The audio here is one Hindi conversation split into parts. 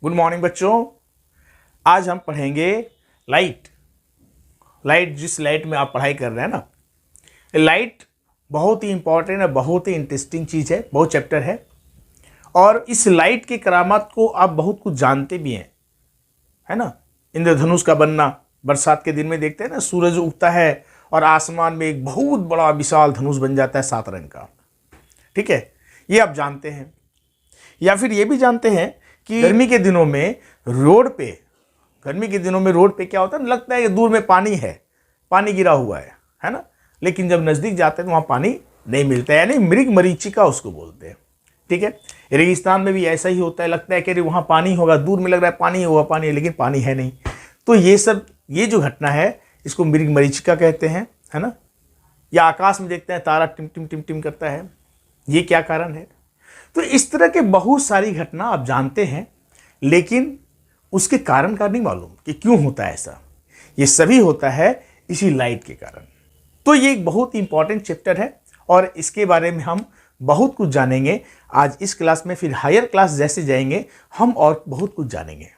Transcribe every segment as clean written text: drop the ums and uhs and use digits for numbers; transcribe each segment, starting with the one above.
गुड मॉर्निंग बच्चों। आज हम पढ़ेंगे लाइट। जिस लाइट में आप पढ़ाई कर रहे हैं ना, लाइट बहुत ही इंपॉर्टेंट है, बहुत ही इंटरेस्टिंग चीज़ है, बहुत चैप्टर है। और इस लाइट की करामात को आप बहुत कुछ जानते भी हैं, है ना। इंद्रधनुष का बनना, बरसात के दिन में देखते हैं ना, सूरज उगता है और आसमान में एक बहुत बड़ा विशाल धनुष बन जाता है 7 रंग का। ठीक है, ये आप जानते हैं। या फिर ये भी जानते हैं कि गर्मी के दिनों में रोड पे क्या होता है, लगता है कि दूर में पानी है, पानी गिरा हुआ है ना। लेकिन जब नज़दीक जाते हैं तो वहाँ पानी नहीं मिलता है, यानी मृग मरीचिका उसको बोलते हैं। ठीक है, रेगिस्तान में भी ऐसा ही होता है, लगता है कि वहाँ पानी होगा, दूर में लग रहा है पानी होगा, पानी है, लेकिन पानी है नहीं। तो ये जो घटना है इसको मृग मरीचिका कहते हैं, है ना। या आकाश में देखते हैं तारा टिम टिम टिम टिम करता है, ये क्या कारण है। तो इस तरह के बहुत सारी घटना आप जानते हैं, लेकिन उसके कारण का नहीं मालूम कि क्यों होता है ऐसा। ये सभी होता है इसी लाइट के कारण। तो ये एक बहुत ही इंपॉर्टेंट चैप्टर है और इसके बारे में हम बहुत कुछ जानेंगे आज इस क्लास में। फिर हायर क्लास जैसे जाएंगे हम और बहुत कुछ जानेंगे।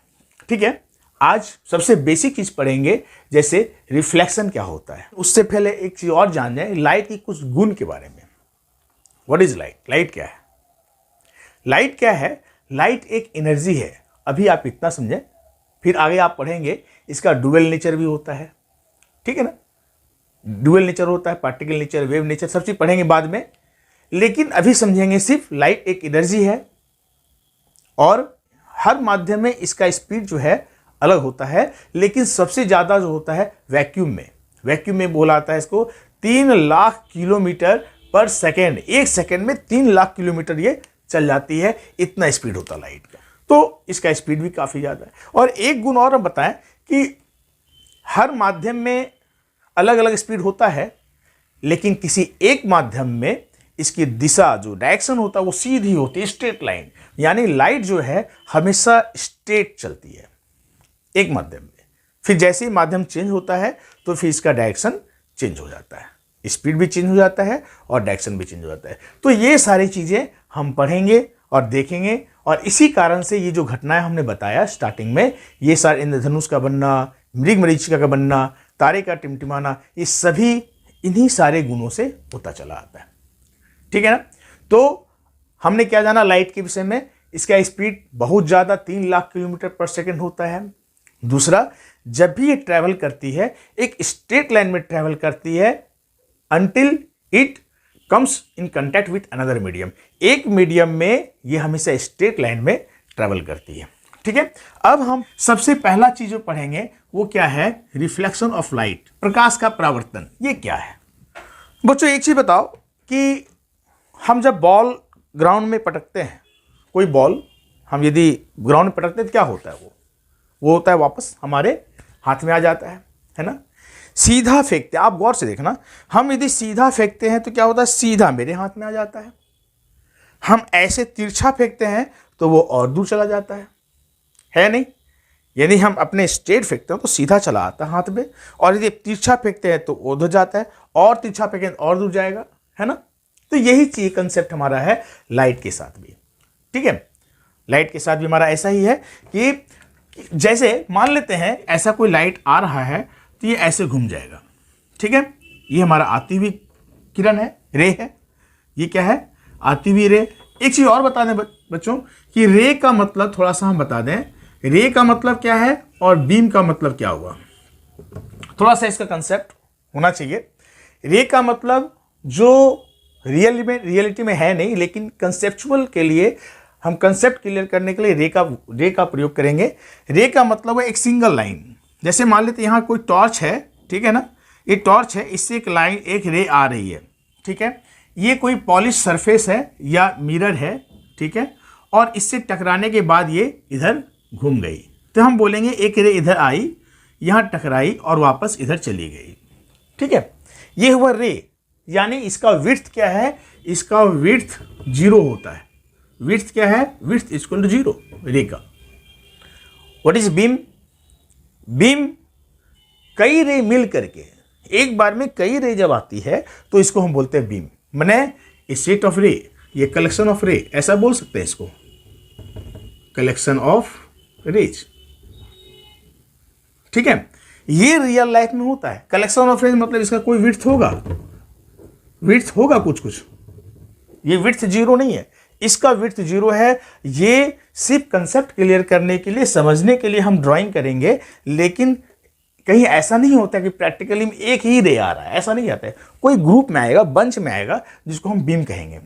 ठीक है, आज सबसे बेसिक चीज पढ़ेंगे, जैसे रिफ्लेक्शन क्या होता है। उससे पहले एक चीज और जान जाए, लाइट की कुछ गुण के बारे में। What is light? लाइट क्या है? लाइट क्या है? लाइट एक एनर्जी है। अभी आप इतना समझें, फिर आगे आप पढ़ेंगे इसका डुअल नेचर भी होता है। ठीक है ना, डुअल नेचर होता है, पार्टिकल नेचर, वेव नेचर, सब चीज पढ़ेंगे बाद में। लेकिन अभी समझेंगे सिर्फ लाइट एक एनर्जी है और हर माध्यम में इसका स्पीड जो है अलग होता है। लेकिन सबसे ज्यादा जो होता है वैक्यूम में बोला जाता है इसको 3 लाख किलोमीटर पर सेकेंड। एक सेकेंड में 3 लाख किलोमीटर ये चल जाती है, इतना स्पीड होता है लाइट का। तो इसका स्पीड भी काफी ज्यादा है। और एक गुण और हम बताएं कि हर माध्यम में अलग अलग स्पीड होता है, लेकिन किसी एक माध्यम में इसकी दिशा, जो डायरेक्शन होता है, वो सीधी होती है, स्ट्रेट लाइन। यानी लाइट जो है हमेशा स्ट्रेट चलती है एक माध्यम में। फिर जैसे ही माध्यम चेंज होता है तो फिर इसका डायरेक्शन चेंज हो जाता है, स्पीड भी चेंज हो जाता है और डायरेक्शन भी चेंज हो जाता है। तो ये सारी चीजें हम पढ़ेंगे और देखेंगे। और इसी कारण से ये जो घटनाएं हमने बताया स्टार्टिंग में, ये सारे इंद्रधनुष का बनना, मृग मरीचिका का बनना, तारे का टिमटिमाना, ये सभी इन्हीं सारे गुणों से होता चला आता है। ठीक है ना। तो हमने क्या जाना लाइट के विषय में? इसका स्पीड बहुत ज्यादा 3 लाख किलोमीटर पर सेकेंड होता है। दूसरा, जब भी ये ट्रैवल करती है एक स्ट्रेट लाइन में ट्रैवल करती है until it comes in contact with another medium। एक मीडियम में ये हमेशा स्ट्रेट लाइन में ट्रैवल करती है। ठीक है, अब हम सबसे पहला चीज जो पढ़ेंगे वो क्या है? रिफ्लेक्शन ऑफ लाइट, प्रकाश का परावर्तन। ये क्या है बच्चों? एक चीज बताओ कि हम जब बॉल ग्राउंड में पटकते हैं, कोई बॉल हम यदि ग्राउंड में पटकते हैं तो क्या होता है? वो होता है वापस हमारे हाथ में आ जाता है ना। सीधा फेंकते हैं, आप गौर से देखना, हम यदि सीधा फेंकते हैं तो क्या होता है? सीधा मेरे हाथ में आ जाता है। हम ऐसे तिरछा फेंकते हैं तो वो और दूर चला जाता है नहीं। यदि हम अपने स्ट्रेट फेंकते हैं तो सीधा चला आता है हाथ में, और यदि तिरछा फेंकते हैं तो उधर जाता है, और तिरछा फेंकें तो और दूर जाएगा, है ना। तो यही चीज कंसेप्ट हमारा है लाइट के साथ भी। ठीक है, लाइट के साथ भी हमारा ऐसा ही है कि जैसे मान लेते हैं ऐसा कोई लाइट आ रहा है तो ये ऐसे घूम जाएगा। ठीक है, ये हमारा आती हुई किरण है, रे है। ये क्या है? आती हुई रे। एक चीज और बता दें बच्चों कि रे का मतलब थोड़ा सा हम बता दें। रे का मतलब क्या है और बीम का मतलब क्या हुआ, थोड़ा सा इसका कंसेप्ट होना चाहिए। रे का मतलब जो रियलिटी में है नहीं, लेकिन कंसेप्चुअल के लिए हम कंसेप्ट क्लियर करने के लिए रे का प्रयोग करेंगे। रे का मतलब है एक सिंगल लाइन। जैसे मान लेते यहाँ कोई टॉर्च है, ठीक है ना, ये टॉर्च है, इससे एक लाइन, एक रे आ रही है। ठीक है, ये कोई पॉलिश सरफेस है या मिरर है, ठीक है, और इससे टकराने के बाद ये इधर घूम गई, तो हम बोलेंगे एक रे इधर आई, यहाँ टकराई और वापस इधर चली गई। ठीक है, ये हुआ रे। यानी इसका विड्थ क्या है? इसका विड्थ 0 होता है। विड्थ क्या है? विड्थ इक्वल टू 0 रे का। What is beam? बीम कई रे मिल करके, एक बार में कई रे जब आती है तो इसको हम बोलते हैं बीम। माने सेट ऑफ रे, ये कलेक्शन ऑफ रे, ऐसा बोल सकते हैं इसको, कलेक्शन ऑफ रेज। ठीक है, ये रियल लाइफ में होता है। कलेक्शन ऑफ रेज मतलब इसका कोई विड्थ होगा, विड्थ होगा कुछ कुछ, ये विड्थ जीरो नहीं है, इसका विड्थ जीरो है। ये सिर्फ कंसेप्ट क्लियर करने के लिए, समझने के लिए हम ड्राइंग करेंगे, लेकिन कहीं ऐसा नहीं होता कि प्रैक्टिकली में एक ही रे आ रहा है, ऐसा नहीं आता है। कोई ग्रुप में आएगा, बंच में आएगा, जिसको हम बीम कहेंगे।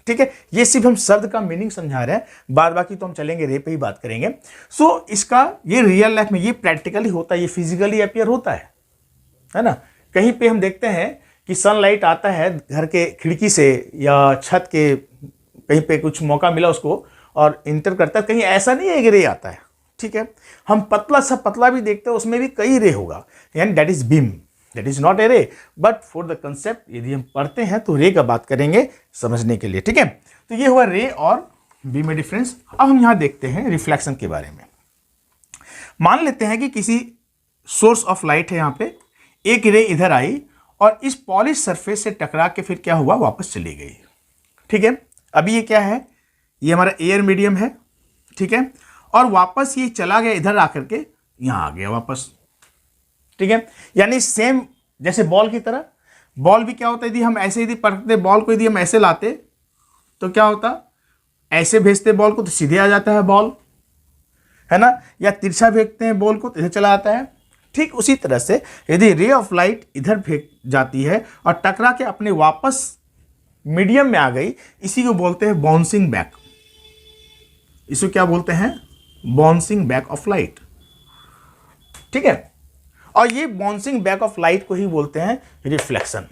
ठीक है, ये सिर्फ हम शब्द का मीनिंग समझा रहे हैं, बाद बाकी तो हम चलेंगे रे पे ही बात करेंगे। सो इसका ये रियल लाइफ में ये प्रैक्टिकली होता है, ये फिजिकली अपीयर होता है ना। कहीं पे हम देखते हैं कि सनलाइट आता है घर के खिड़की से या छत के, कहीं पे कुछ मौका मिला उसको और इंटर करता है, कहीं ऐसा नहीं है कि रे आता है। ठीक है, हम पतला सा पतला भी देखते हैं, उसमें भी कई रे होगा, यानी that is beam, that is not a रे, बट फॉर द कंसेप्ट यदि हम पढ़ते हैं तो रे का बात करेंगे समझने के लिए। ठीक है, तो ये हुआ रे और बीम में डिफरेंस। अब हम यहां देखते हैं रिफ्लेक्शन के बारे में। मान लेते हैं कि किसी सोर्स ऑफ लाइट है, यहां पे एक रे इधर आई और इस पॉलिश सरफेस से टकरा के फिर क्या हुआ, वापस चली गई। ठीक है, अभी ये क्या है, ये हमारा एयर मीडियम है। ठीक है, और वापस ये चला गया इधर आकर के यहां आ गया वापस। ठीक है, यानी सेम जैसे बॉल की तरह। बॉल भी क्या होता है, यदि हम ऐसे यदि पकड़ते बॉल को, यदि हम ऐसे लाते तो क्या होता, ऐसे भेजते बॉल को तो सीधे आ जाता है बॉल, है ना, या तिरछा भेजते हैं बॉल को तो इधर चला आता है। ठीक उसी तरह से यदि रे ऑफ लाइट इधर फेंक जाती है और टकरा के अपने वापस मीडियम में आ गई, इसी को बोलते हैं बाउंसिंग बैक। इसको क्या बोलते हैं, बाउंसिंग बैक ऑफ लाइट। ठीक है, और ये बाउंसिंग बैक ऑफ लाइट को ही बोलते हैं रिफ्लेक्शन।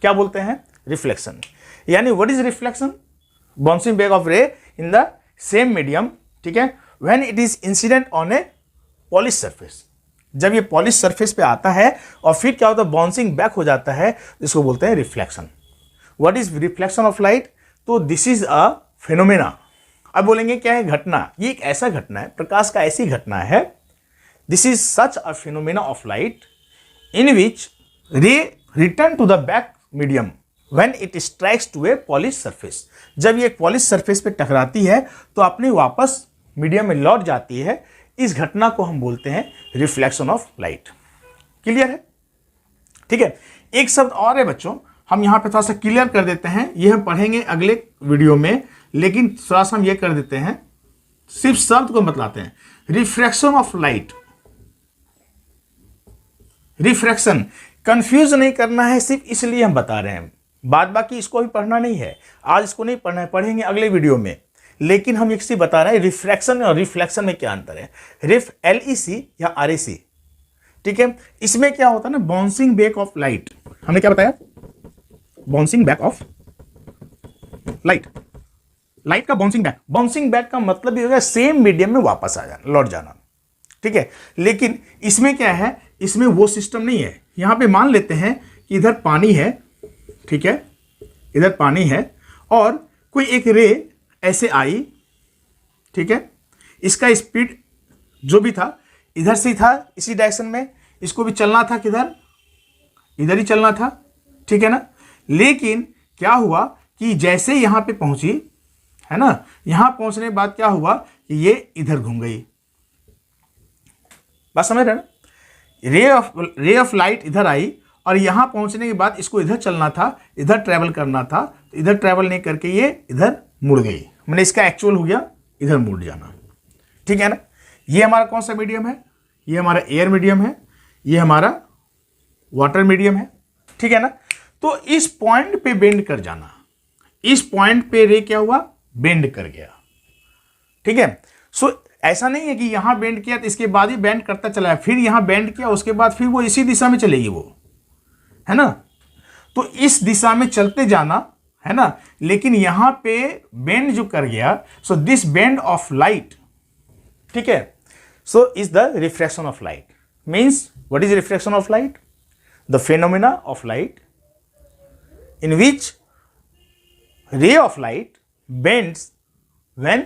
क्या बोलते हैं, रिफ्लेक्शन। यानी what is reflection, bouncing back of रे इन द सेम मीडियम। ठीक है, when it is incident on A polish surface, जब ये पॉलिश सरफेस पे आता है और फिर क्या होता है, बाउंसिंग बैक हो जाता है, जिसको बोलते हैं reflection. What is reflection of light, तो दिस इज अ फिनोमेना। अब बोलेंगे क्या है, घटना। ये एक ऐसा घटना है, प्रकाश का ऐसी घटना है, this is such a phenomena of light in which ray return to the back medium when it strikes to a polish surface. जब ये पॉलिश सरफेस पे टकराती है तो अपने वापस मीडियम में लौट जाती है। इस घटना को हम बोलते हैं रिफ्लेक्शन ऑफ लाइट। क्लियर है? ठीक है, एक शब्द और है बच्चों, हम यहां पे थोड़ा सा क्लियर कर देते हैं, ये हम पढ़ेंगे अगले वीडियो में, लेकिन थोड़ा सा हम ये कर देते हैं, सिर्फ शब्द को बतलाते हैं। Refraction of light, refraction, confuse नहीं करना है, सिर्फ इसलिए हम बता रहे हैं। बाद बाकी इसको भी पढ़ना नहीं है, आज इसको नहीं पढ़ना है, पढ़ेंगे अगले वीडियो में। लेकिन हम एक चीज बता रहे हैं, रिफ्रैक्शन और रिफ्लेक्शन में क्या अंतर है। रिफ LEC या RAC। ठीक है, इसमें क्या होता है ना, बाउंसिंग बैक ऑफ लाइट। हमने क्या बताया, bouncing back of light, light का बाउंसिंग बैक। बाउंसिंग बैक का मतलब ये होगा सेम मीडियम में वापस आ जाना, लौट जाना। ठीक है, लेकिन इसमें क्या है, इसमें वो सिस्टम नहीं है। यहां पे मान लेते हैं कि इधर पानी है, ठीक है, इधर पानी है और कोई एक रे ऐसे आई, ठीक है, इसका स्पीड जो भी था इधर से ही था, इसी डायरेक्शन में, इसको भी चलना था किधर, इधर ही चलना था। ठीक है ना, लेकिन क्या हुआ कि जैसे यहां पे पहुंची, है ना, यहां पहुंचने के बाद क्या हुआ कि ये इधर घूम गई। बात समझ रहे ना, रे ऑफ लाइट इधर आई और यहां पहुंचने के बाद इसको इधर चलना था, इधर ट्रैवल करना था, तो इधर ट्रैवल नहीं करके ये इधर मुड़ गई। मैंने इसका एक्चुअल हो गया इधर मुड़ जाना। ठीक है ना, ये हमारा कौन सा मीडियम है, ये हमारा एयर मीडियम है, ये हमारा वाटर मीडियम है। ठीक है ना, तो इस पॉइंट पे बेंड कर जाना, इस पॉइंट पे रे क्या हुआ, बेंड कर गया। ठीक है, सो ऐसा नहीं है कि यहां बेंड किया तो इसके बाद ही बेंड करता चला है, फिर यहां बेंड किया उसके बाद फिर वो इसी दिशा में चलेगी, वो है ना, तो इस दिशा में चलते जाना, है ना, लेकिन यहां पे बेंड जो कर गया, so this bend of light, ठीक है, so is the refraction of light. Means what is refraction of light, the phenomena of light in which ray of light bends when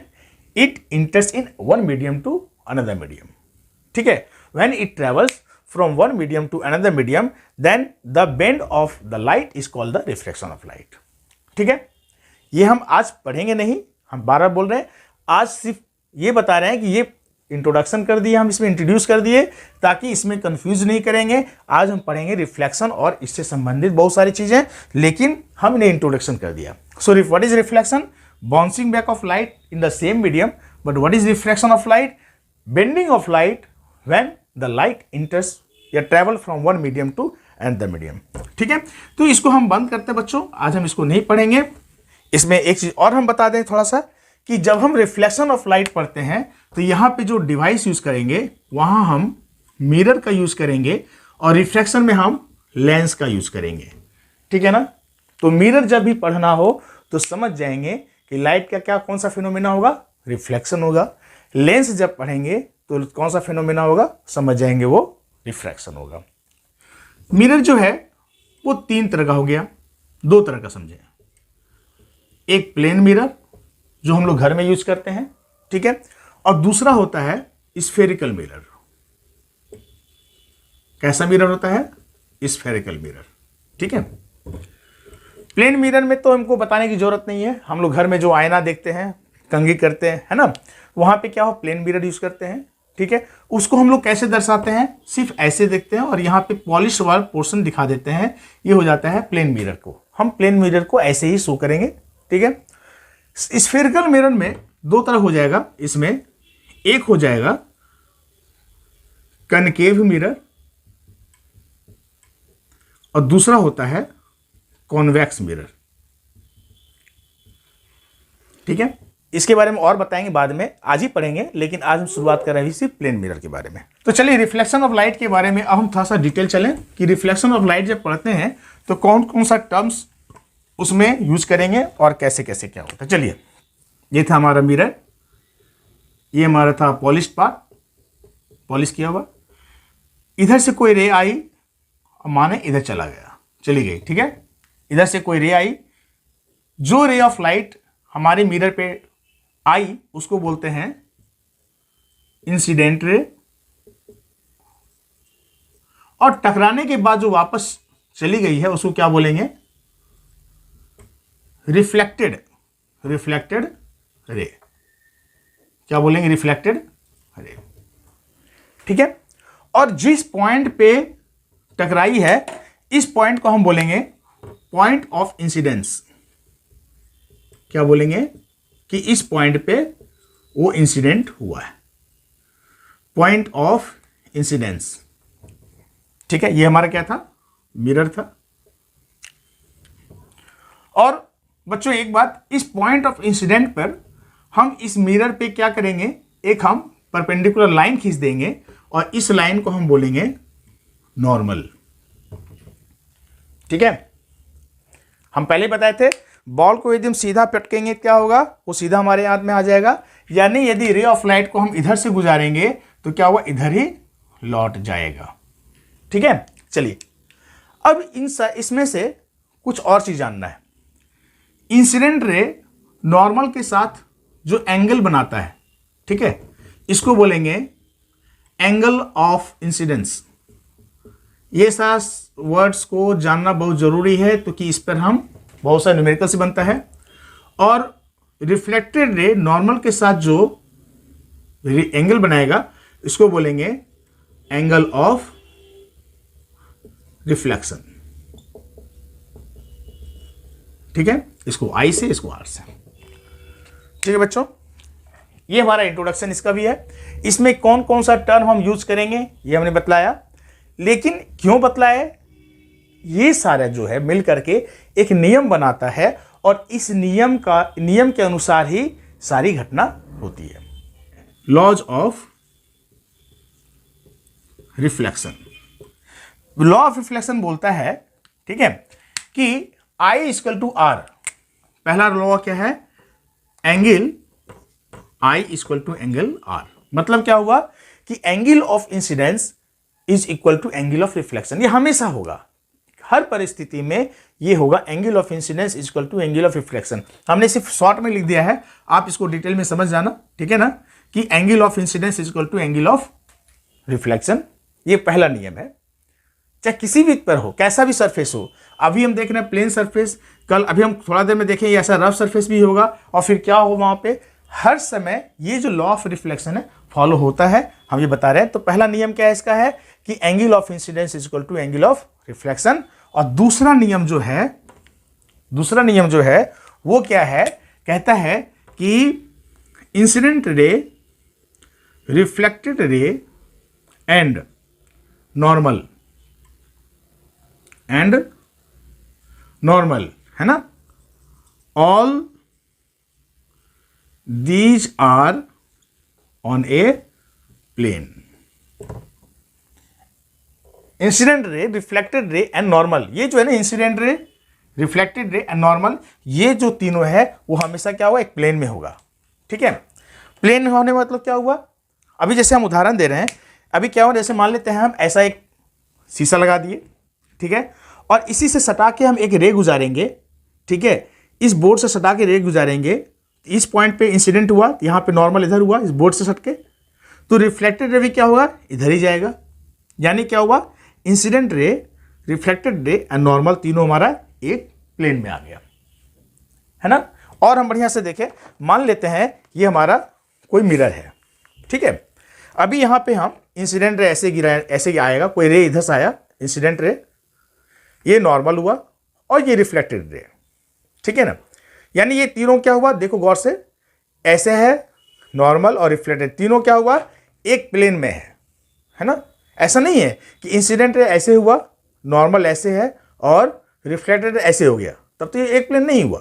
it enters in one medium to another medium. ठीक है, when it travels from one medium to another medium, then the bend of the light is called the refraction of light. ठीक है, ये हम आज पढ़ेंगे नहीं, हम बार बार बोल रहे हैं, आज सिर्फ ये बता रहे हैं कि ये इंट्रोडक्शन कर दिए, हम इसमें इंट्रोड्यूस कर दिए ताकि इसमें कंफ्यूज नहीं करेंगे। आज हम पढ़ेंगे रिफ्लेक्शन और इससे संबंधित बहुत सारी चीज़ें, लेकिन हमने इंट्रोडक्शन कर दिया। So what is reflection? Bouncing back of light in the same medium. But what is reflection of light? Bending of light when the light enters या travel from one medium to and the medium. ठीक है, तो इसको हम बंद करते हैं बच्चों, आज हम इसको नहीं पढ़ेंगे। इसमें एक चीज और हम बता दें थोड़ा सा कि जब हम रिफ्लेक्शन ऑफ लाइट पढ़ते हैं तो यहाँ पे जो डिवाइस यूज करेंगे वहां हम मिरर का यूज करेंगे और रिफ्लेक्शन में हम लेंस का यूज करेंगे। ठीक है ना? तो मिरर जब भी पढ़ना हो तो समझ जाएंगे कि लाइट का क्या कौन सा फिनोमेना होगा? रिफ्लेक्शन होगा। लेंस जब पढ़ेंगे तो कौन सा फिनोमेना होगा? समझ जाएंगे वो रिफ्रैक्शन होगा। मिरर जो है वो तीन तरह का हो गया, दो तरह का समझे। एक प्लेन मिरर जो हम लोग घर में यूज करते हैं, ठीक है, और दूसरा होता है स्फेरिकल मिरर। कैसा मिरर होता है? Spherical mirror. ठीक है, प्लेन मिरर में तो हमको बताने की जरूरत नहीं है, हम लोग घर में जो आईना देखते हैं, कंघी करते हैं, है ना, वहां पे क्या हो, प्लेन मिरर यूज करते हैं। ठीक है, उसको हम लोग कैसे दर्शाते हैं? सिर्फ ऐसे देखते हैं और यहाँ पे पॉलिश वाला पोर्शन दिखा देते हैं, ये हो जाता है प्लेन मिरर को। हम प्लेन मिरर को ऐसे ही शो करेंगे। ठीक है, स्फेरिकल मिरर में दो तरह हो जाएगा। इसमें एक हो जाएगा कनकेव मिरर और दूसरा होता है कॉन्वेक्स मिरर। ठीक है, इसके बारे में और बताएंगे बाद में, आज ही पढ़ेंगे, लेकिन आज हम शुरुआत कर रहे हैं सिर्फ प्लेन मिरर के बारे में। तो चलिए रिफ्लेक्शन ऑफ लाइट के बारे में अब हम थोड़ा सा डिटेल चलें कि रिफ्लेक्शन ऑफ लाइट जब पढ़ते हैं तो कौन कौन सा टर्म्स उसमें यूज करेंगे और कैसे कैसे क्या होता है। चलिए, ये था हमारा मिरर, ये हमारा था पॉलिश पार्ट, पॉलिश किया हुआ। इधर से कोई रे आई, माने इधर चला गया, चली गई। ठीक है, इधर से कोई रे आई, जो रे ऑफ लाइट हमारे मिरर पे आई उसको बोलते हैं इंसिडेंट रे, और टकराने के बाद जो वापस चली गई है उसको क्या बोलेंगे? Reflected ray. क्या बोलेंगे? Reflected ray. ठीक है, और जिस पॉइंट पे टकराई है इस पॉइंट को हम बोलेंगे पॉइंट ऑफ इंसिडेंस। क्या बोलेंगे? कि इस पॉइंट पे वो इंसिडेंट हुआ है, पॉइंट ऑफ इंसिडेंस। ठीक है, ये हमारा क्या था? मिरर था। और बच्चों एक बात, इस पॉइंट ऑफ इंसिडेंट पर हम इस मिरर पे क्या करेंगे? एक हम परपेंडिकुलर लाइन खींच देंगे और इस लाइन को हम बोलेंगे नॉर्मल। ठीक है, हम पहले बताए थे बॉल को यदि हम सीधा पटकेंगे क्या होगा? वो सीधा हमारे हाथ में आ जाएगा, यानी यदि रे ऑफ लाइट को हम इधर से गुजारेंगे तो क्या हुआ? इधर ही लौट जाएगा। ठीक है, चलिए अब इसमें से कुछ और चीज जानना है। इंसिडेंट रे नॉर्मल के साथ जो एंगल बनाता है, ठीक है, इसको बोलेंगे एंगल ऑफ इंसिडेंस। ये सारे वर्ड्स को जानना बहुत जरूरी है, तो कि इस पर हम बहुत सारे न्यूमेरिकल से बनता है। और रिफ्लेक्टेड रे नॉर्मल के साथ जो एंगल बनाएगा इसको बोलेंगे एंगल ऑफ रिफ्लेक्शन। ठीक है, इसको आई से, इसको आर से। ठीक है बच्चों, ये हमारा इंट्रोडक्शन इसका भी है। इसमें कौन कौन सा टर्म हम यूज करेंगे ये हमने बतलाया, लेकिन क्यों बतलाया? ये सारा जो है मिल करके एक नियम बनाता है और इस नियम के अनुसार ही सारी घटना होती है। Laws of reflection. Law of reflection बोलता है, ठीक है, कि I इक्वल टू आर। पहला लॉ क्या है? Angle I equal to angle R. मतलब क्या हुआ कि angle of incidence is equal to angle of reflection. ये हमेशा होगा, हर परिस्थिति में ये होगा, angle of incidence is equal to angle of reflection. हमने सिर्फ शॉर्ट में लिख दिया है, आप इसको डिटेल में समझ जाना। ठीक है ना, कि angle of incidence is equal to angle of reflection. ये पहला नियम है, चाहे किसी भी पर हो, कैसा भी सरफेस हो। अभी हम देख रहे हैं प्लेन सरफेस, कल अभी हम थोड़ा देर में देखें ऐसा रफ सरफेस भी होगा, और फिर क्या होगा वहां पे हर समय ये जो लॉ ऑफ रिफ्लेक्शन है फॉलो होता है, हम ये बता रहे हैं। तो पहला नियम क्या है इसका है कि angle of incidence is equal to angle of reflection. और दूसरा नियम जो है वो क्या है, कहता है कि incident ray, reflected ray and normal है ना, all these are on a plane. Incident ray, reflected ray and normal, ये जो है ना incident ray, reflected ray and normal, ये जो तीनों है वो हमेशा क्या होगा, एक प्लेन में होगा। ठीक है, प्लेन होने का मतलब क्या हुआ, अभी जैसे हम उदाहरण दे रहे हैं, अभी क्या हुआ, जैसे मान लेते हैं हम ऐसा एक शीशा लगा दिए, ठीक है, और इसी से सटा के हम एक रे गुजारेंगे। ठीक है, इस बोर्ड से सटा के रे गुजारेंगे, इस पॉइंट पे इंसिडेंट हुआ, यहाँ पे नॉर्मल इधर हुआ इस बोर्ड से सट के, तो रिफ्लेक्टेड रे भी क्या होगा, इधर ही जाएगा। यानी क्या हुआ, incident ray, reflected ray and normal तीनों हमारा एक प्लेन में आ गया, है ना। और हम बढ़िया से देखें, मान लेते हैं ये हमारा कोई मिरर है। ठीक है, अभी यहाँ पे हम इंसिडेंट रे ऐसे गिरा, ऐसे ही आएगा, कोई रे इधर से आया, इंसिडेंट रे, ये नॉर्मल हुआ और ये रिफ्लेक्टेड रे। ठीक है ना, यानी ये तीनों क्या हुआ, देखो गौर से, ऐसे है, नॉर्मल और रिफ्लेक्टेड, तीनों क्या हुआ, एक प्लेन में है ना। ऐसा नहीं है कि इंसिडेंट रे ऐसे हुआ, नॉर्मल ऐसे है और रिफ्लेक्टेड ऐसे हो गया, तब तो ये एक प्लेन नहीं हुआ,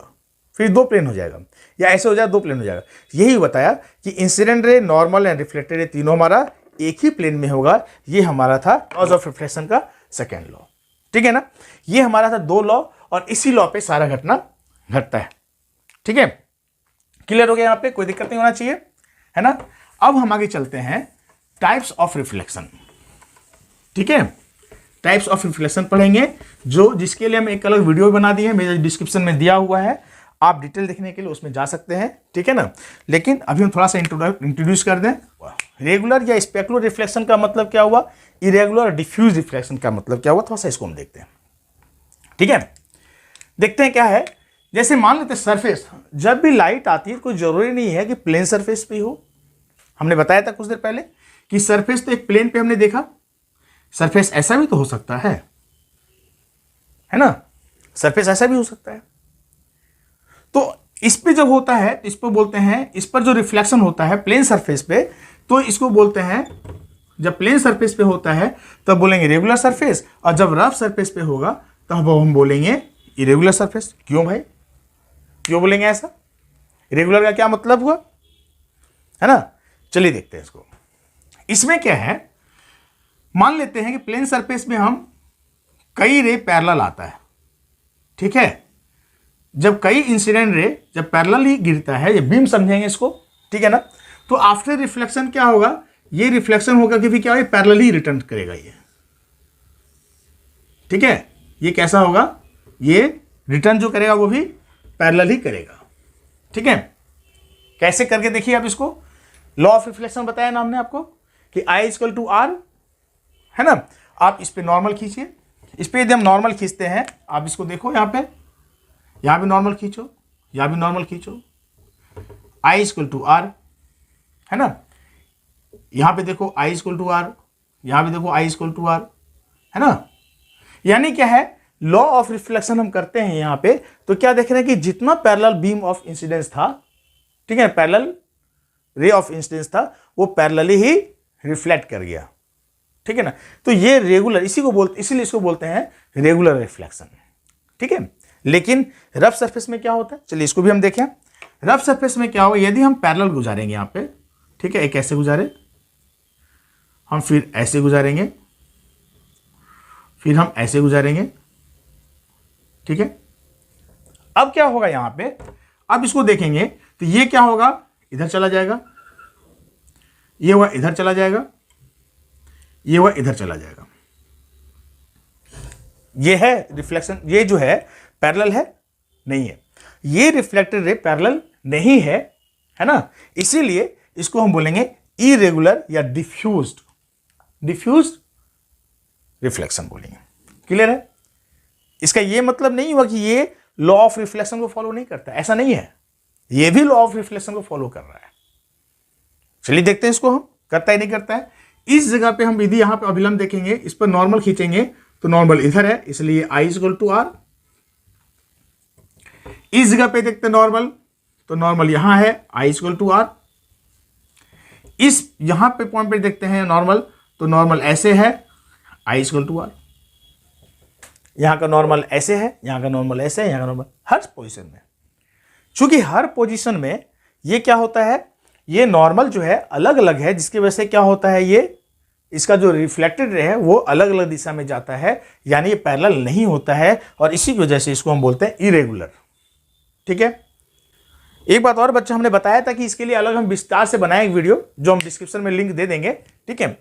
फिर दो प्लेन हो जाएगा, या ऐसे हो जाए दो प्लेन हो जाएगा। यही बताया कि incident ray, normal and reflected ray तीनों हमारा एक ही प्लेन में होगा। ये हमारा था लॉज ऑफ रिफ्लेक्शन का सेकेंड लॉ। ठीक है ना, ये हमारा था दो लॉ, और इसी लॉ पे सारा घटना घटता है। ठीक है, क्लियर हो गया, यहाँ पे कोई दिक्कत नहीं होना चाहिए, है ना। अब हम आगे चलते हैं टाइप्स ऑफ रिफ्लेक्शन। ठीक है, टाइप्स ऑफ रिफ्लेक्शन पढ़ेंगे, जो जिसके लिए हम एक अलग वीडियो बना दिए हैं, मेरे डिस्क्रिप्शन में दिया हुआ है, आप डिटेल देखने के लिए उसमें जा सकते हैं। ठीक है ना, लेकिन अभी हम थोड़ा सा इंट्रोड्यूस कर दें। रेगुलर या स्पेकुलर रिफ्लेक्शन का मतलब क्या हुआ, इरेगुलर डिफ्यूज रिफ्लेक्शन का मतलब क्या हुआ, थोड़ा सा इसको हम देखते हैं। ठीक है, देखते हैं क्या है। जैसे मान लेते हैं सरफेस, जब भी लाइट आती है कोई जरूरी नहीं है कि प्लेन सरफेस पे हो। हमने बताया था कुछ देर पहले कि सरफेस तो एक प्लेन पे हमने देखा, सरफेस ऐसा भी तो हो सकता है ना, सरफेस ऐसा भी हो सकता है। तो इस पे जब होता है, इस पर बोलते हैं, इस पर जो रिफ्लेक्शन होता है प्लेन सरफेस पे, तो इसको बोलते हैं, जब प्लेन सरफेस पे होता है तब बोलेंगे रेगुलर सरफेस, और जब रफ सरफेस पे होगा तब हम बोलेंगे इरेगुलर सरफेस। क्यों भाई, क्यों बोलेंगे ऐसा, रेगुलर का क्या मतलब हुआ, है ना। चलिए देखते हैं इसको। इसमें क्या है, मान लेते हैं कि प्लेन सरफेस में हम कई रे पैरेलल आता है। ठीक है, जब कई इंसिडेंट रे जब पैरेलल ही गिरता है, ये बीम समझेंगे इसको, ठीक है ना, तो आफ्टर रिफ्लेक्शन क्या होगा, ये रिफ्लेक्शन होगा कि भी क्या है, पैरेलल ही रिटर्न करेगा ये। ठीक है, ये कैसा होगा, ये रिटर्न जो करेगा वो भी पैरेलल ही करेगा। ठीक है, कैसे करके देखिए आप इसको। लॉ ऑफ रिफ्लेक्शन बताया ना हमने आपको कि I इक्वल टू R, है ना। आप इस पे नॉर्मल खींचिए, इस पे यदि हम नॉर्मल खींचते हैं, आप इसको देखो, यहाँ भी नॉर्मल खींचो, यहाँ भी नॉर्मल खींचो, I इक्वल टू R, है ना। यहाँ पे देखो I इक्वल टू R, यहाँ भी देखो I इक्वल टू R, है ना। यानी क्या है, लॉ ऑफ रिफ्लेक्शन हम करते हैं यहाँ पे, तो क्या देख रहे हैं कि जितना पैरेलल बीम ऑफ इंसिडेंस था, ठीक है, पैरेलल रे ऑफ इंसिडेंस था, वो पैरेलली ही रिफ्लेक्ट कर गया। ठीक है ना, तो ये रेगुलर, इसीलिए इसको बोलते हैं रेगुलर रिफ्लेक्शन। ठीक है, लेकिन रफ सरफेस में क्या होता है, चलिए इसको भी हम देखें। रफ सरफेस में क्या होगा, यदि हम पैरेलल गुजारेंगे यहाँ पे, ठीक है, एक ऐसे गुजारे, हम फिर ऐसे गुजारेंगे, फिर हम ऐसे गुजारेंगे। ठीक है, अब क्या होगा यहाँ पे, अब इसको देखेंगे तो ये क्या होगा, इधर चला जाएगा, ये हुआ इधर चला जाएगा, ये हुआ इधर चला जाएगा। ये है रिफ्लेक्शन, ये जो है पैरेलल है नहीं है, ये रिफ्लेक्टेड रे पैरेलल नहीं है, है ना। इसीलिए इसको हम बोलेंगे इरेगुलर या डिफ्यूज्ड रिफ्लेक्शन बोलेंगे। क्लियर है, इसका ये मतलब नहीं हुआ कि ये लॉ ऑफ रिफ्लेक्शन को फॉलो नहीं करता, ऐसा नहीं है। ये भी लॉ ऑफ रिफ्लेक्शन को फॉलो कर रहा है। चलिए देखते हैं इसको हम करता है नहीं करता है। इस जगह पे हम यदि यहां पे अभिलंब देखेंगे, इस पर नॉर्मल खींचेंगे तो नॉर्मल इधर है, इसलिए I इक्वल टू R। इस जगह पे देखते हैं नॉर्मल, तो नॉर्मल यहां है, I इक्वल टू R। इस यहां पे पॉइंट पे देखते हैं नॉर्मल, तो नॉर्मल ऐसे है, I इक्वल टू R। यहां का नॉर्मल ऐसे है, यहां का नॉर्मल ऐसे है, यहां का नॉर्मल हर पोजीशन में। चूंकि हर पोजीशन में ये क्या होता है, ये नॉर्मल जो है अलग अलग है, जिसकी वजह से क्या होता है, ये इसका जो रिफ्लेक्टेड रे है वो अलग अलग दिशा में जाता है, यानी ये पैरेलल नहीं होता है, और इसी की वजह से इसको हम बोलते हैं इरेगुलर। ठीक है। एक बात और बच्चा, हमने बताया था कि इसके लिए अलग हम विस्तार से बनाए एक वीडियो, जो हम डिस्क्रिप्शन में लिंक दे देंगे। ठीक है।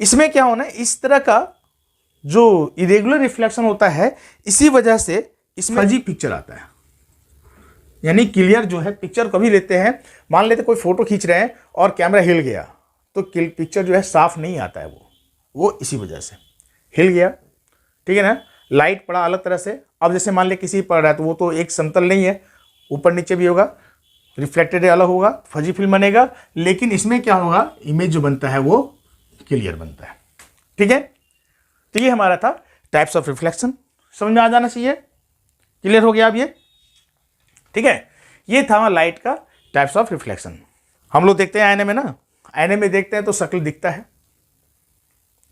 इसमें क्या होना है, इस तरह का जो इरेगुलर रिफ्लेक्शन होता है, इसी वजह से इसमें फजी पिक्चर आता है, यानी क्लियर जो है पिक्चर कभी लेते हैं, मान लेते कोई फोटो खींच रहे हैं और कैमरा हिल गया तो पिक्चर जो है साफ नहीं आता है, वो इसी वजह से हिल गया। ठीक है ना। लाइट पड़ा अलग तरह से, अब जैसे मान ले किसी पड़ रहा है तो वो तो एक समतल नहीं है, ऊपर नीचे भी होगा, रिफ्लेक्टेड अलग होगा, फजी फिल्म बनेगा, लेकिन इसमें क्या होगा, इमेज जो बनता है वो क्लियर बनता है। ठीक है। तो ये हमारा था टाइप्स ऑफ रिफ्लेक्शन, समझ में आ जाना चाहिए। क्लियर हो गया अब ये। ठीक है। ये था लाइट का टाइप्स ऑफ रिफ्लेक्शन। हम लोग देखते हैं आईने में ना, आईने में देखते हैं तो शक्ल दिखता है।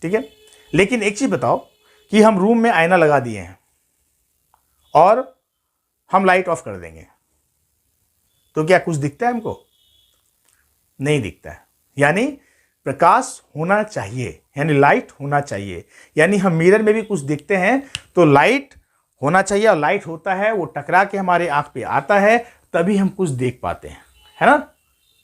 ठीक है। लेकिन एक चीज बताओ कि हम रूम में आईना लगा दिए हैं और हम लाइट ऑफ कर देंगे तो क्या कुछ दिखता है हमको? नहीं दिखता है। यानी प्रकाश होना चाहिए, यानी लाइट होना चाहिए, यानी हम मिरर में भी कुछ देखते हैं तो लाइट होना चाहिए, और लाइट होता है वो टकरा के हमारे आंख पे आता है, तभी हम कुछ देख पाते हैं, है ना।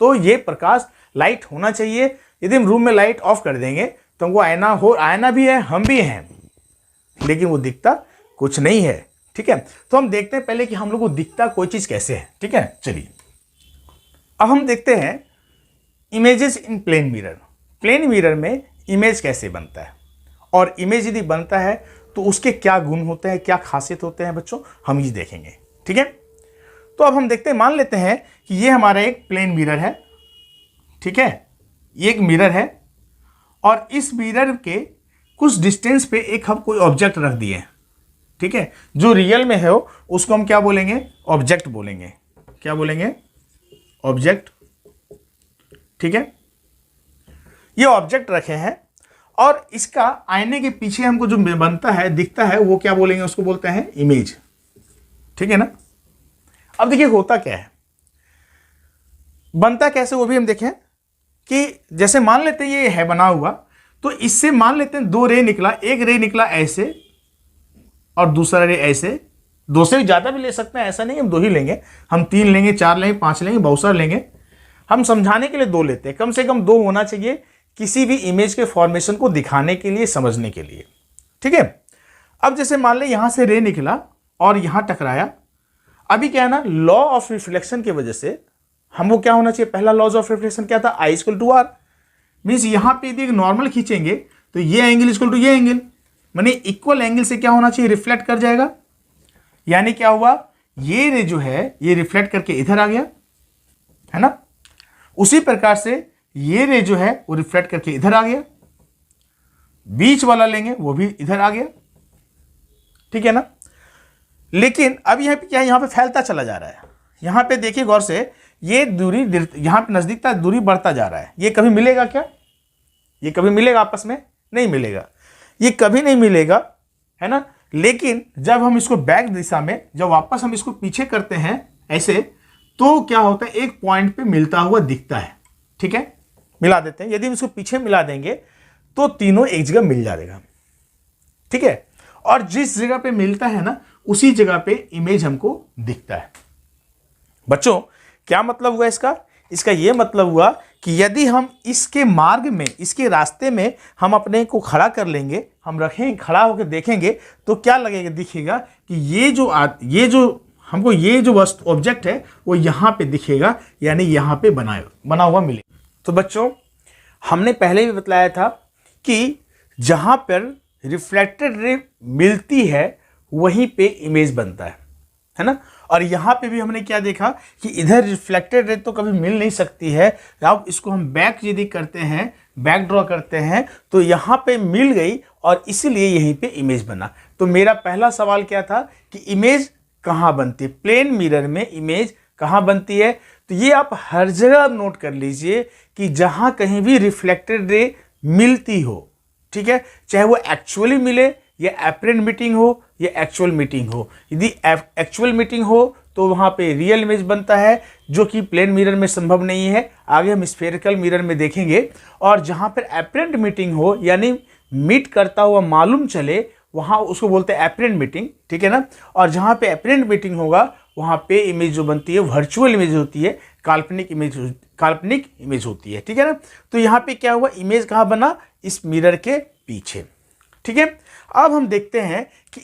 तो ये प्रकाश लाइट होना चाहिए। यदि हम रूम में लाइट ऑफ कर देंगे तो हमको आईना भी है, हम भी हैं, लेकिन वो दिखता कुछ नहीं है। ठीक है। तो हम देखते हैं पहले कि हम लोग को दिखता कोई चीज कैसे है। ठीक है। चलिए अब हम देखते हैं images in plane mirror. Plane mirror में इमेज कैसे बनता है, और इमेज यदि बनता है तो उसके क्या गुण होते हैं, क्या खासियत होते हैं बच्चों, हम ये देखेंगे। ठीक है। तो अब हम देखते हैं, मान लेते हैं कि ये हमारा एक प्लेन मिरर है। ठीक है। ये एक मिरर है और इस मिरर के कुछ डिस्टेंस पे एक हम कोई ऑब्जेक्ट रख दिए। ठीक है। जो रियल में है उसको हम क्या बोलेंगे, ऑब्जेक्ट बोलेंगे। क्या बोलेंगे? ऑब्जेक्ट। ठीक है। ये ऑब्जेक्ट रखे हैं और इसका आईने के पीछे हमको जो बनता है, दिखता है, वो क्या बोलेंगे, उसको बोलते हैं इमेज। ठीक है ना। अब देखिए होता क्या है, बनता कैसे वो भी हम देखें कि जैसे मान लेते हैं ये है बना हुआ, तो इससे मान लेते हैं दो रे निकला, एक रे निकला ऐसे और दूसरा रे ऐसे। दो से ज्यादा भी ले सकते हैं, ऐसा नहीं हम दो ही लेंगे, हम 3 लेंगे, 4 लेंगे, 5 लेंगे, बहुत सारे लेंगे। हम समझाने के लिए 2 लेते हैं, कम से कम 2 होना चाहिए किसी भी इमेज के फॉर्मेशन को दिखाने के लिए, समझने के लिए। ठीक है। अब जैसे मान ले यहां से रे निकला और यहां टकराया, अभी क्या है ना, लॉ ऑफ रिफ्लेक्शन की वजह से हमको क्या होना चाहिए, पहला लॉज ऑफ रिफ्लेक्शन क्या था, I equal to R. Means यहां पे यदि नॉर्मल खींचेंगे तो ये एंगल इक्वल टू ये एंगल, माने इक्वल एंगल से क्या होना चाहिए, रिफ्लेक्ट कर जाएगा। यानी क्या हुआ, ये रे जो है ये रिफ्लेक्ट करके इधर आ गया, है ना। उसी प्रकार से ये रे जो है वो रिफ्लेक्ट करके इधर आ गया, बीच वाला लेंगे वो भी इधर आ गया। ठीक है ना। लेकिन अब यहां पे क्या है, यहां पे फैलता चला जा रहा है। यहां पे देखिए गौर से, ये दूरी यहां पे नजदीकता दूरी बढ़ता जा रहा है। ये कभी मिलेगा क्या, ये कभी मिलेगा आपस में? नहीं मिलेगा, ये कभी नहीं मिलेगा, है ना। लेकिन जब हम इसको बैक दिशा में, जब वापस हम इसको पीछे करते हैं ऐसे, तो क्या होता है, एक पॉइंट पे मिलता हुआ दिखता है। ठीक है। मिला देते हैं, यदि हम इसको पीछे मिला देंगे तो तीनों एक जगह मिल जाएगा। ठीक है। और जिस जगह पे मिलता है ना, उसी जगह पे इमेज हमको दिखता है। बच्चों क्या मतलब हुआ इसका? इसका यह मतलब हुआ कि यदि हम इसके मार्ग में, इसके रास्ते में हम अपने को खड़ा कर लेंगे, हम रखेंगे, खड़ा होकर देखेंगे, तो क्या लगेगा, दिखेगा कि ये जो हमको ये जो वस्तु ऑब्जेक्ट है वो यहां पे दिखेगा, यानी यहां पे बना हुआ मिले। तो बच्चों हमने पहले भी बतलाया था कि जहां पर रिफ्लेक्टेड रे मिलती है वहीं पे इमेज बनता है ना। और यहाँ पे भी हमने क्या देखा कि इधर रिफ्लेक्टेड रे तो कभी मिल नहीं सकती है। अब इसको हम बैक यदि करते हैं, बैक ड्रॉ करते हैं, तो यहाँ पे मिल गई और इसीलिए यहीं पे इमेज बना। तो मेरा पहला सवाल क्या था कि इमेज कहाँ बनती है, प्लेन मिरर में इमेज कहाँ बनती है। तो ये आप हर जगह नोट कर लीजिए कि जहाँ कहीं भी रिफ्लेक्टेड रे मिलती हो, ठीक है, चाहे वो एक्चुअली मिले या एपरेंट मीटिंग हो या एक्चुअल मीटिंग हो। यदि एक्चुअल मीटिंग हो तो वहाँ पे रियल इमेज बनता है, जो कि प्लेन मिरर में संभव नहीं है, आगे हम स्फेरिकल मिरर में देखेंगे। और जहाँ पर एपरेंट मीटिंग हो यानी मीट करता हुआ मालूम चले, वहाँ उसको बोलते हैं एपरेंट मीटिंग, ठीक है ना। और जहाँ पे एपरेंट मीटिंग होगा वहाँ पे इमेज जो बनती है वर्चुअल इमेज होती है, काल्पनिक इमेज होती है, ठीक है ना। तो यहाँ पे क्या हुआ, इमेज कहाँ बना, इस मिरर के पीछे, ठीक है। अब हम देखते हैं कि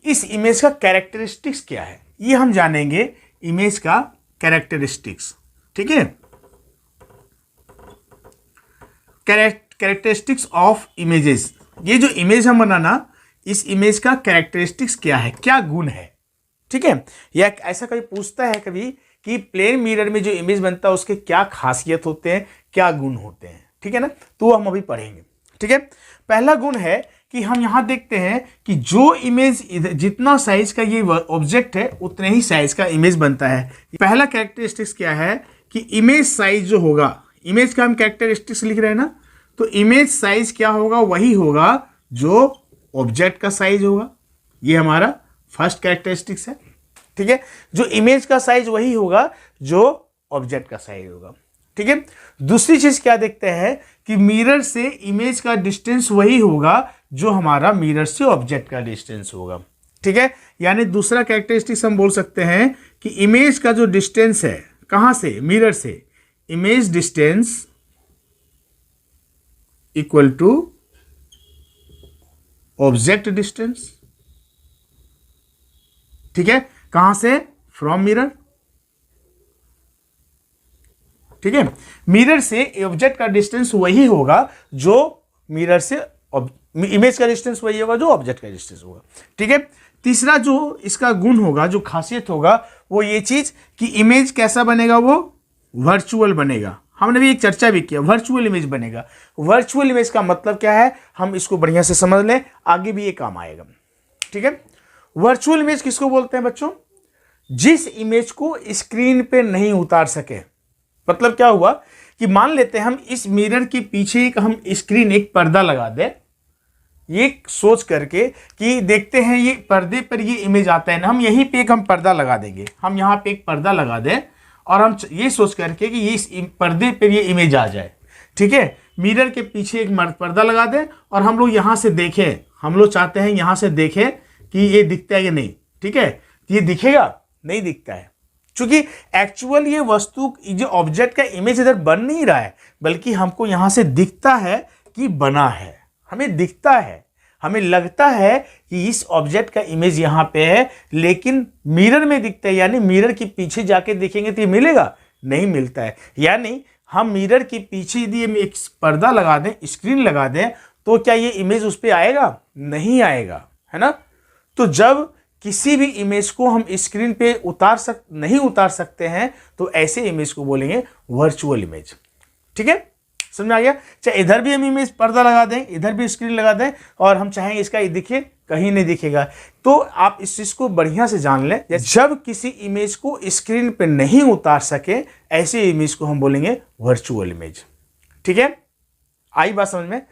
इस इमेज का कैरेक्टरिस्टिक्स क्या है, ये हम जानेंगे, इमेज का कैरेक्टरिस्टिक्स, ठीक है। कैरेक्टरिस्टिक्स ऑफ इमेजेस, ये जो इमेज हम बनाना, इस इमेज का कैरेक्टरिस्टिक्स क्या है, क्या गुण है, ठीक है। या ऐसा कभी पूछता है कभी कि प्लेन मिरर में जो इमेज बनता है उसके क्या खासियत होते हैं, क्या गुण होते हैं, ठीक है ना। तो हम अभी पढ़ेंगे, ठीक है। पहला गुण है कि हम यहाँ देखते हैं कि जो इमेज जितना साइज का ये ऑब्जेक्ट है उतने ही साइज का इमेज बनता है। पहला कैरेक्टरिस्टिक्स क्या है कि इमेज साइज जो होगा, इमेज का हम कैरेक्टरिस्टिक्स लिख रहे हैं ना, तो इमेज साइज क्या होगा, वही होगा जो ऑब्जेक्ट का साइज होगा। ये हमारा फर्स्ट कैरेक्टरिस्टिक्स है, ठीक है। जो इमेज का साइज वही होगा जो ऑब्जेक्ट का साइज होगा, ठीक है। दूसरी चीज क्या देखते हैं कि मिरर से इमेज का डिस्टेंस वही होगा जो हमारा मिरर से ऑब्जेक्ट का डिस्टेंस होगा, ठीक है। यानी दूसरा कैरेक्टरिस्टिक्स हम बोल सकते हैं कि इमेज का जो डिस्टेंस है, कहां से, मिरर से, image distance equal to object distance, ठीक है। कहां से, फ्रॉम मिरर, ठीक है। मिरर से ऑब्जेक्ट का डिस्टेंस वही होगा जो मिरर से इमेज का डिस्टेंस वही होगा जो ऑब्जेक्ट का डिस्टेंस होगा, ठीक है। तीसरा जो इसका गुण होगा, जो खासियत होगा, वो ये चीज कि इमेज कैसा बनेगा, वो वर्चुअल बनेगा। हमने भी एक चर्चा भी किया, वर्चुअल इमेज बनेगा। वर्चुअल इमेज का मतलब क्या है, हम इसको बढ़िया से समझ लें, आगे भी ये काम आएगा, ठीक है। वर्चुअल इमेज किसको बोलते हैं बच्चों, जिस इमेज को स्क्रीन पे नहीं उतार सके। मतलब क्या हुआ कि मान लेते हैं हम इस मिरर के पीछे एक हम स्क्रीन, एक पर्दा लगा दें, ये सोच करके कि देखते हैं ये पर्दे पर ये इमेज आता है ना, हम यहीं पे एक हम पर्दा लगा देंगे, हम यहाँ पे एक पर्दा लगा दें और हम ये सोच करके कि ये इस पर्दे पर ये इमेज आ जाए, ठीक है। मिरर के पीछे एक पर्दा लगा दें और हम लोग यहाँ से देखें, हम लोग चाहते हैं यहाँ से देखें कि ये दिखता है कि नहीं, ठीक है। ये दिखेगा, नहीं दिखता है, क्योंकि एक्चुअल ये वस्तु जो ऑब्जेक्ट का इमेज इधर बन नहीं रहा है, बल्कि हमको यहाँ से दिखता है कि बना है, हमें दिखता है, हमें लगता है कि इस ऑब्जेक्ट का इमेज यहाँ पे है, लेकिन मिरर में दिखता है। यानी मिरर के पीछे जाके देखेंगे तो ये मिलेगा, नहीं मिलता है। यानी हम मिरर के पीछे यदि एक पर्दा लगा दें, स्क्रीन लगा दें, तो क्या ये इमेज उस पर आएगा, नहीं आएगा, है ना। तो जब किसी भी इमेज को हम स्क्रीन पे नहीं उतार सकते हैं, तो ऐसे इमेज को बोलेंगे वर्चुअल इमेज, ठीक है। समझ में आ गया। चाहे इधर भी हम इमेज पर्दा लगा दें, इधर भी स्क्रीन लगा दें, और हम चाहेंगे इसका ये दिखे, कहीं नहीं दिखेगा। तो आप इस चीज को बढ़िया से जान लें, जब किसी इमेज को स्क्रीन पे नहीं उतार सके, ऐसे इमेज को हम बोलेंगे वर्चुअल इमेज, ठीक है। आई बात समझ में।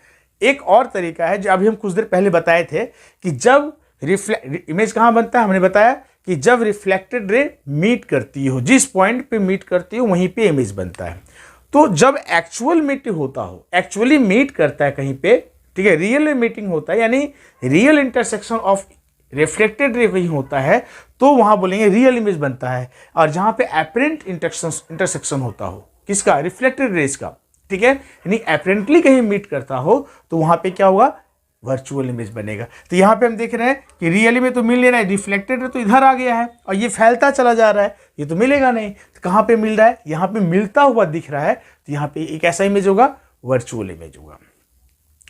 एक और तरीका है जो अभी हम कुछ देर पहले बताए थे कि जब इमेज कहाँ बनता है, हमने बताया कि जब रिफ्लेक्टेड रे मीट करती हो, जिस पॉइंट पे मीट करती हो वहीं पे इमेज बनता है। तो जब एक्चुअल मीट होता हो, एक्चुअली मीट करता है कहीं पे, ठीक है, रियल मीटिंग होता है, यानी real intersection of reflected ray कहीं होता है, तो वहां बोलेंगे रियल इमेज बनता है। और जहां पे एपरेंट इंटरसेक्शन होता हो, किसका, रिफ्लेक्टेड रेज का, ठीक है, यानी एपरेंटली कहीं मीट करता हो, तो वहां पे क्या होगा, वर्चुअल इमेज बनेगा। तो यहाँ पे हम देख रहे हैं कि रियली में तो मिल नहीं रहा है, रिफ्लेक्टेड तो इधर आ गया है और ये फैलता चला जा रहा है, ये तो मिलेगा नहीं। तो कहाँ पे मिल रहा है, यहाँ पे मिलता हुआ दिख रहा है, तो यहाँ पे एक ऐसा इमेज होगा, वर्चुअल इमेज होगा।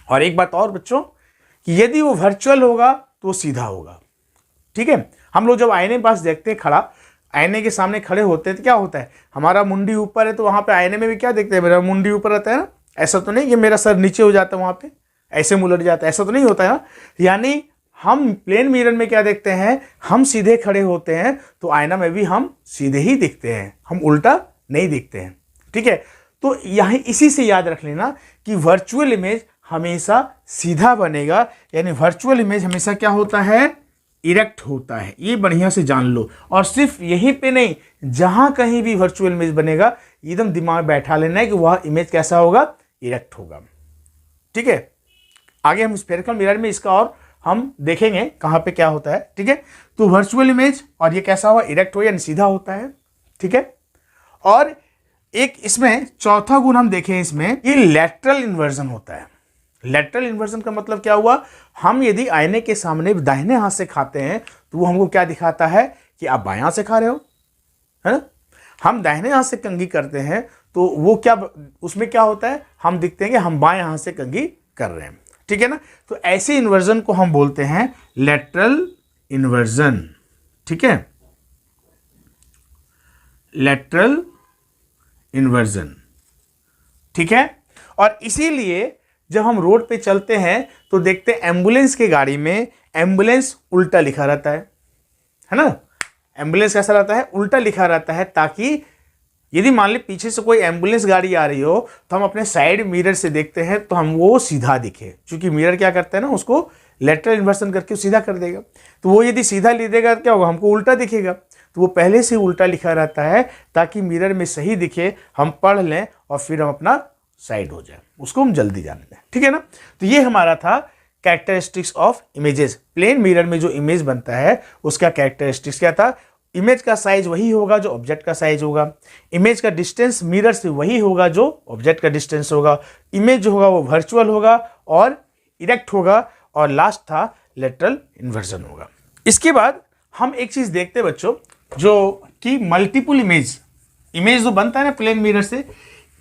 और एक बात और बच्चों, कि यदि वो वर्चुअल होगा तो सीधा होगा, ठीक है। हम लोग जब आईने के पास देखते हैं खड़ा, आईने के सामने खड़े होते हैं तो क्या होता है, हमारा मुंडी ऊपर है तो वहाँ पे आईने में भी क्या देखते हैं, मेरा मुंडी ऊपर रहता है ना, ऐसा तो नहीं कि मेरा सर नीचे हो जाता है वहाँ पे, ऐसे मुलट जाता है, ऐसा तो नहीं होता है ना। यानी हम प्लेन मिरर में क्या देखते हैं, हम सीधे खड़े होते हैं तो आईना में भी हम सीधे ही दिखते हैं, हम उल्टा नहीं दिखते हैं। ठीक है, तो यहाँ इसी से याद रख लेना कि वर्चुअल इमेज हमेशा सीधा बनेगा, यानी वर्चुअल इमेज हमेशा क्या होता है, इरेक्ट होता है। ये बढ़िया से जान लो, और सिर्फ यहीं पे नहीं, जहां कहीं भी वर्चुअल इमेज बनेगा एकदम दिमाग में बैठा लेना है कि वह इमेज कैसा होगा, इरेक्ट होगा। ठीक है, आगे हम स्फेरिकल मिरर में इसका और हम देखेंगे कहां पे क्या होता है। ठीक है, तो वर्चुअल इमेज और ये कैसा हुआ, इरेक्ट हो यानी सीधा होता है। ठीक है, और एक इसमें चौथा गुण हम देखें इसमें, ये लैटरल इन्वर्जन होता है। लैटरल इन्वर्जन का मतलब क्या हुआ, हम यदि आईने के सामने दाहिने हाथ से खाते हैं तो वो हमको क्या दिखाता है कि आप बाएं हाथ से खा रहे हो, है ना। हम दाहिने हाथ से कंघी करते हैं तो वो क्या, उसमें क्या होता है, हम दिखते हैं कि हम बाएं हाथ से कंघी कर रहे हैं। ठीक है ना, तो ऐसे इन्वर्जन को हम बोलते हैं लैटरल इन्वर्जन। ठीक है, लैटरल इन्वर्जन। ठीक है, और इसीलिए जब हम रोड पे चलते हैं तो देखते हैं एम्बुलेंस की गाड़ी में एम्बुलेंस उल्टा लिखा रहता है ना। एम्बुलेंस कैसा रहता है, उल्टा लिखा रहता है, ताकि यदि मान ली पीछे से कोई एम्बुलेंस गाड़ी आ रही हो तो हम अपने साइड मिरर से देखते हैं तो हम वो सीधा दिखे, क्योंकि मिरर क्या करता है ना, उसको लेटरल इन्वर्सन करके सीधा कर देगा। तो वो यदि सीधा लिख देगा क्या होगा, हमको उल्टा दिखेगा। तो वो पहले से उल्टा लिखा रहता है ताकि मिरर में सही दिखे, हम पढ़ लें और फिर हम अपना साइड हो जाए, उसको हम जल्दी जान लें। ठीक है ना, तो ये हमारा था characteristics of images. Plane mirror में जो इमेज बनता है उसका कैरेक्टरिस्टिक्स क्या था, इमेज का साइज वही होगा जो ऑब्जेक्ट का साइज होगा, इमेज का डिस्टेंस मिरर से वही होगा जो ऑब्जेक्ट का डिस्टेंस होगा, इमेज जो होगा वो वर्चुअल होगा और इरेक्ट होगा, और लास्ट था लेटरल इन्वर्जन होगा। इसके बाद हम एक चीज देखते हैं बच्चों, जो कि मल्टीपल इमेज जो बनता है ना प्लेन मिरर से,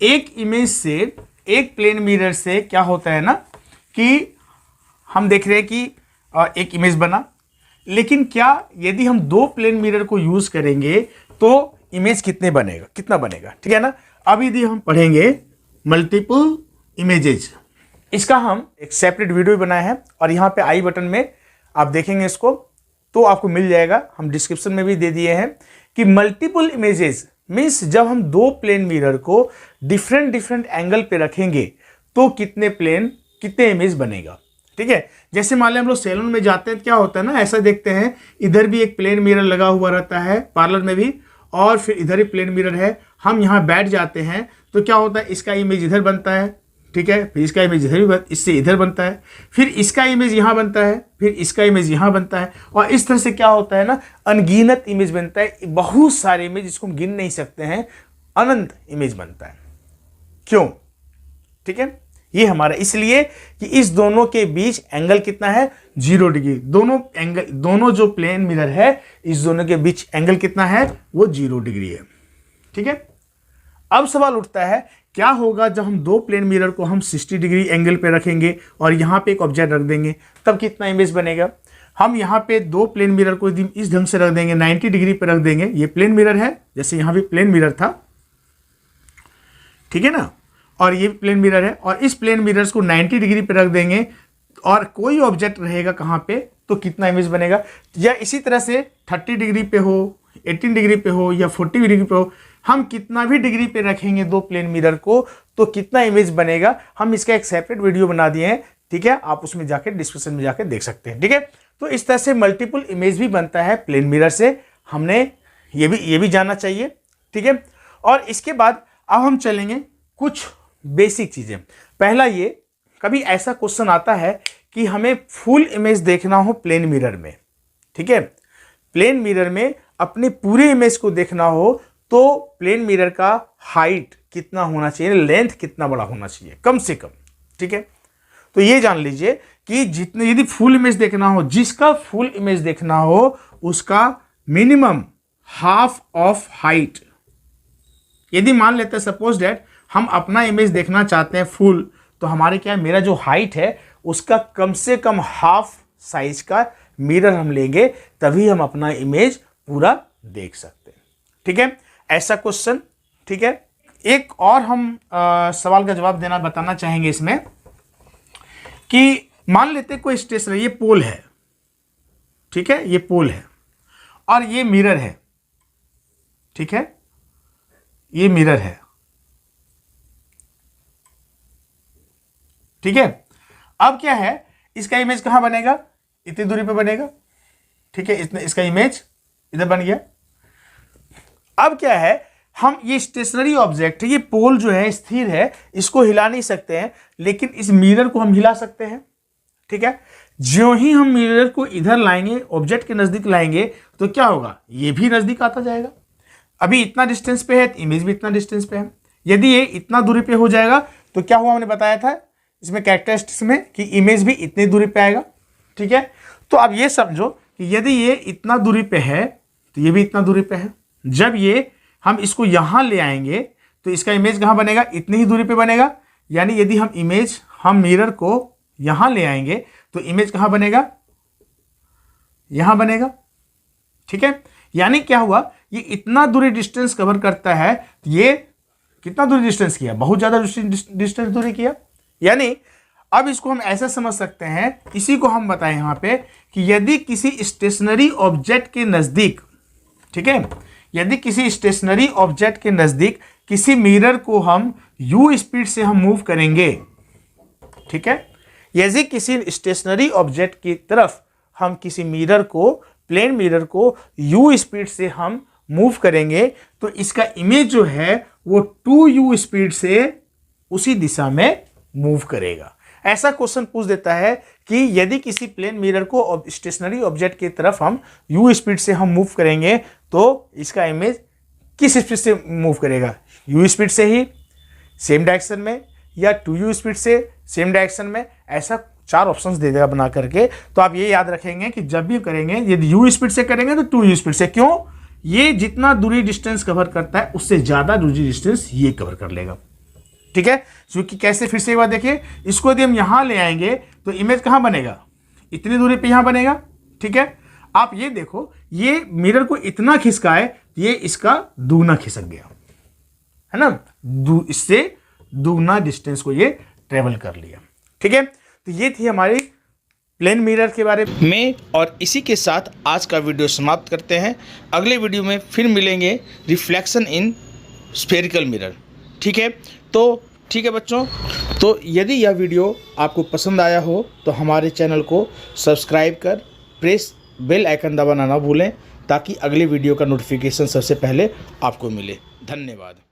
एक इमेज से, एक प्लेन मिरर से क्या होता है ना कि हम देख रहे हैं कि एक इमेज बना, लेकिन क्या यदि हम दो प्लेन मिरर को यूज करेंगे तो इमेज कितना बनेगा। ठीक है ना, अब यदि हम पढ़ेंगे मल्टीपल इमेजेस, इसका हम एक सेपरेट वीडियो बनाए हैं और यहाँ पे आई बटन में आप देखेंगे इसको तो आपको मिल जाएगा, हम डिस्क्रिप्शन में भी दे दिए हैं कि मल्टीपल इमेजेस मीन्स जब हम दो प्लेन मिरर को डिफरेंट एंगल पे रखेंगे तो कितने इमेज बनेगा। ठीक है, जैसे मान लें हम लोग सैलून में जाते हैं तो क्या होता है ना, ऐसा देखते हैं इधर भी एक प्लेन मिरर लगा हुआ रहता है पार्लर में भी, और फिर इधर ही प्लेन मिरर है, हम यहाँ बैठ जाते हैं तो क्या होता है, इसका इमेज इधर बनता है। ठीक है, फिर इसका इमेज इधर भी इससे इधर बनता है, फिर इसका इमेज यहाँ बनता है, फिर इसका इमेज यहाँ बनता है, और इस तरह से क्या होता है ना, अनगिनत इमेज बनता है, बहुत सारे इमेज जिसको हम गिन नहीं सकते हैं, अनंत इमेज बनता है। क्यों? ठीक है, ये हमारा इसलिए कि इस दोनों के बीच एंगल कितना है, 0 डिग्री। दोनों जो प्लेन मिरर है इस दोनों के बीच एंगल कितना है, वो 0 डिग्री है। ठीक है, अब सवाल उठता है क्या होगा जब हम दो प्लेन मिरर को हम 60 डिग्री एंगल पे रखेंगे और यहाँ पे एक ऑब्जेक्ट रख देंगे, तब कितना इमेज बनेगा। हम यहाँ पे दो प्लेन मिरर को इस ढंग से रख देंगे, 90 डिग्री पे रख देंगे, ये प्लेन मिरर है, जैसे यहाँ भी प्लेन मिरर था, ठीक है ना, और ये प्लेन मिरर है, और इस प्लेन मिरर्स को 90 डिग्री पे रख देंगे और कोई ऑब्जेक्ट रहेगा कहाँ पे, तो कितना इमेज बनेगा। या इसी तरह से 30 डिग्री पे हो, 18 डिग्री पे हो या 40 डिग्री पे हो, हम कितना भी डिग्री पे रखेंगे दो प्लेन मिरर को तो कितना इमेज बनेगा, हम इसका एक सेपरेट वीडियो बना दिए हैं। ठीक है, आप उसमें जाकर डिस्क्रिप्शन में जाकर देख सकते हैं। ठीक है, तो इस तरह से मल्टीपल इमेज भी बनता है प्लेन मिरर से, हमने ये भी जानना चाहिए। ठीक है, और इसके बाद अब हम चलेंगे कुछ बेसिक चीजें। पहला, ये कभी ऐसा क्वेश्चन आता है कि हमें फुल इमेज देखना हो प्लेन मिरर में। ठीक है, प्लेन मिरर में अपने पूरे इमेज को देखना हो तो प्लेन मिरर का हाइट कितना होना चाहिए, लेंथ कितना बड़ा होना चाहिए कम से कम। ठीक है, तो ये जान लीजिए कि जितने यदि फुल इमेज देखना हो, जिसका फुल इमेज देखना हो उसका मिनिमम हाफ ऑफ हाइट, यदि मान लेते हैं सपोज दैट हम अपना इमेज देखना चाहते हैं फुल, तो हमारे क्या है, मेरा जो हाइट है उसका कम से कम हाफ साइज का मिरर हम लेंगे, तभी हम अपना इमेज पूरा देख सकते हैं। ठीक है, ऐसा क्वेश्चन। ठीक है, एक और हम सवाल का जवाब देना बताना चाहेंगे इसमें कि मान लेते कोई स्टेशनरी, ये पोल है, ठीक है, ये पोल है और ये मिरर है, ठीक है, ये मिरर है, ठीक है। अब क्या है, इसका इमेज कहां बनेगा, इतनी दूरी पे बनेगा, ठीक है, इसका इमेज इधर बन गया। अब क्या है, हम ये स्टेशनरी ऑब्जेक्ट है, ये पोल जो है स्थिर है, इसको हिला नहीं सकते हैं, लेकिन इस मिरर को हम हिला सकते हैं, ठीक है। ज्यों ही हम मिरर को इधर लाएंगे, ऑब्जेक्ट के नजदीक लाएंगे, तो क्या होगा, ये भी नजदीक आता जाएगा। अभी इतना डिस्टेंस पे है, इमेज भी इतना डिस्टेंस पे है। यदि ये इतना दूरी पे हो जाएगा तो क्या हुआ, हमने बताया था इसमें कैरेक्टरिस्टिक्स में कि इमेज भी इतनी दूरी पे आएगा, ठीक है। तो अब ये समझो कि यदि ये इतना दूरी पे है तो ये भी इतना दूरी पे है। जब ये हम इसको यहां ले आएंगे तो इसका इमेज कहां बनेगा, इतनी ही दूरी पे बनेगा। यानी यदि हम मिरर को यहां ले आएंगे तो इमेज कहां बनेगा, यहां बनेगा, ठीक है। यानी क्या हुआ, ये इतना दूरी डिस्टेंस कवर करता है, तो ये कितना दूरी डिस्टेंस किया, बहुत ज्यादा डिस्टेंस दूरी किया। यानी अब इसको हम ऐसा समझ सकते हैं, इसी को हम बताएं यहां पे कि यदि किसी स्टेशनरी ऑब्जेक्ट के नजदीक, ठीक है, यदि किसी स्टेशनरी ऑब्जेक्ट के नजदीक किसी मिरर को हम u स्पीड से हम मूव करेंगे, ठीक है, यदि किसी स्टेशनरी ऑब्जेक्ट की तरफ हम किसी मिरर को, प्लेन मिरर को u स्पीड से हम मूव करेंगे तो इसका इमेज जो है वो 2u स्पीड से उसी दिशा में मूव करेगा। ऐसा क्वेश्चन पूछ देता है कि यदि किसी प्लेन मिरर को स्टेशनरी ऑब्जेक्ट की तरफ हम u स्पीड से हम मूव करेंगे तो इसका इमेज किस स्पीड से मूव करेगा, u स्पीड से ही सेम डायरेक्शन में, या 2u स्पीड से सेम डायरेक्शन में। ऐसा 4 ऑप्शंस दे देगा बना करके। तो आप ये याद रखेंगे कि जब भी करेंगे, यदि u स्पीड से करेंगे तो 2u स्पीड से। क्यों, ये जितना दूरी डिस्टेंस कवर करता है उससे ज्यादा दूरी डिस्टेंस ये कवर कर लेगा, ठीक है। क्योंकि कैसे, फिर से एक बार देखिए, इसको यदि हम यहां ले आएंगे तो इमेज कहां बनेगा, इतनी दूरी पे यहां बनेगा, ठीक है। आप ये देखो, ये मिरर को इतना खिसकाए, ये इसका दुगना खिसक गया, है ना, इससे दुगना डिस्टेंस को ये ट्रेवल कर लिया, ठीक है। तो ये थी हमारी प्लेन मिरर के बारे में, और इसी के साथ आज का वीडियो समाप्त करते हैं। अगले वीडियो में फिर मिलेंगे रिफ्लेक्शन इन स्फेरिकल मिरर, ठीक है। तो ठीक है बच्चों, तो यदि यह वीडियो आपको पसंद आया हो तो हमारे चैनल को सब्सक्राइब कर प्रेस बेल आइकन दबाना ना भूलें, ताकि अगले वीडियो का नोटिफिकेशन सबसे पहले आपको मिले। धन्यवाद।